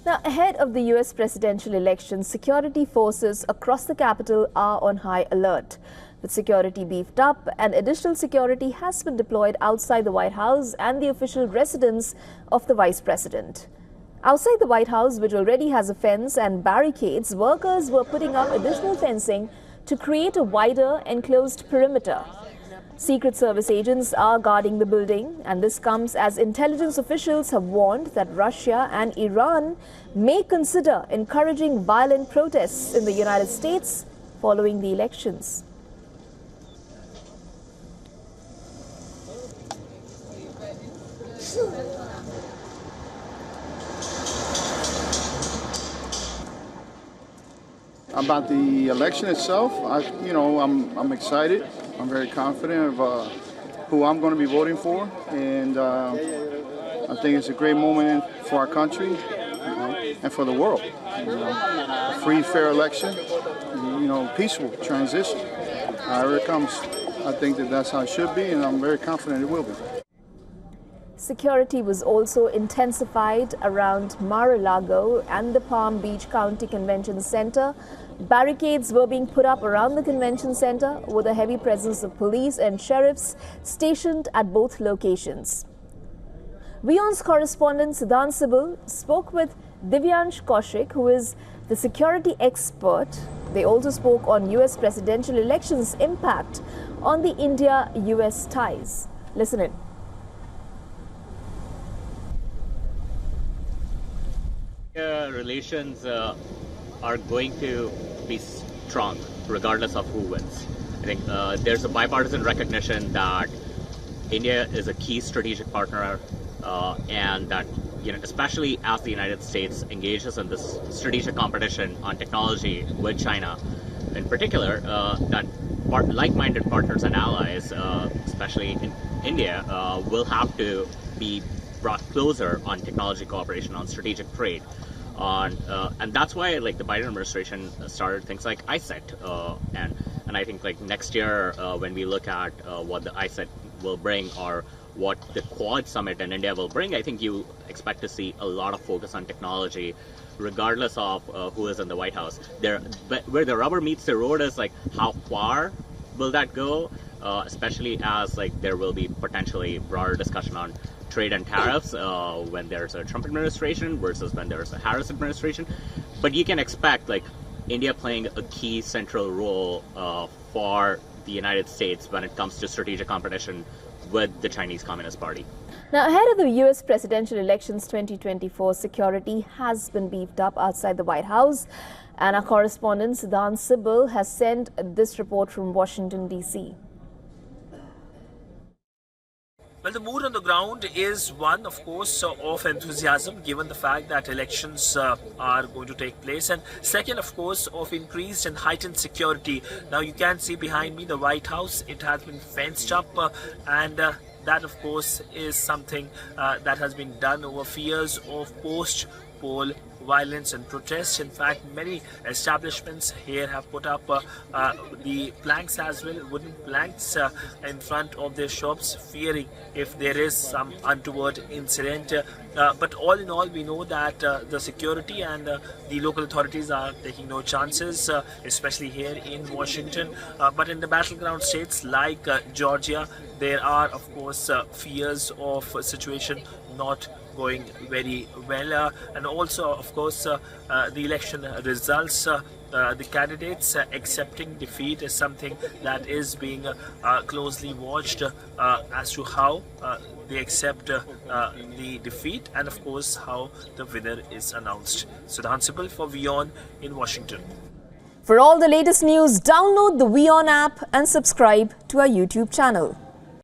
Now, ahead of the US presidential election, security forces across the capital are on high alert. With security beefed up, and additional security has been deployed outside the White House and the official residence of the Vice President. Outside the White House, which already has a fence and barricades, workers were putting up additional fencing to create a wider enclosed perimeter. Secret Service agents are guarding the building, and this comes as intelligence officials have warned that Russia and Iran may consider encouraging violent protests in the United States following the elections. About the election itself, I'm excited. I'm very confident of who I'm going to be voting for, and I think it's a great moment for our country, and for the world. A free, fair election, peaceful transition. However it comes, I think that's how it should be, and I'm very confident it will be. Security was also intensified around Mar-a-Lago and the Palm Beach County Convention Center. Barricades were being put up around the convention center with a heavy presence of police and sheriffs stationed at both locations. WION's correspondent Siddhant Sibal spoke with Divyansh Kaushik, who is the security expert. They also spoke on US presidential elections' impact on the India-US ties. Listen in. Relations are going to be strong regardless of who wins. I think there's a bipartisan recognition that India is a key strategic partner, and that especially as the United States engages in this strategic competition on technology with China, in particular, that like-minded partners and allies, especially in India, will have to be brought closer on technology cooperation, on strategic trade, and that's why the Biden administration started things like ISET, and I think next year when we look at what the ISET will bring, or what the Quad Summit in India will bring, I think you expect to see a lot of focus on technology, regardless of who is in the White House. Where the rubber meets the road is how far will that go, especially as there will be potentially broader discussion on trade and tariffs when there's a Trump administration versus when there's a Harris administration. But you can expect India playing a key central role for the United States when it comes to strategic competition with the Chinese Communist Party. Now, ahead of the US presidential elections 2024, security has been beefed up outside the White House, and our correspondent Siddhant Sibal has sent this report from Washington, D.C. Well, the mood on the ground is one, of course, of enthusiasm, given the fact that elections are going to take place, and second, of course, of increased and heightened security. Now, you can see behind me the White House. It has been fenced up, and that, of course, is something that has been done over fears of post-poll violence and protests. In fact, many establishments here have put up the planks as well, wooden planks in front of their shops, fearing if there is some untoward incident. But all in all, we know that the security and the local authorities are taking no chances, especially here in Washington. But in the battleground states like Georgia, there are, of course, fears of a situation not going very well, and also, of course, the election results, the candidates accepting defeat is something that is being closely watched as to how they accept the defeat, and of course how the winner is announced. Siddhant Sibal for WION in Washington. For all the latest news, download the WION app and subscribe to our YouTube channel.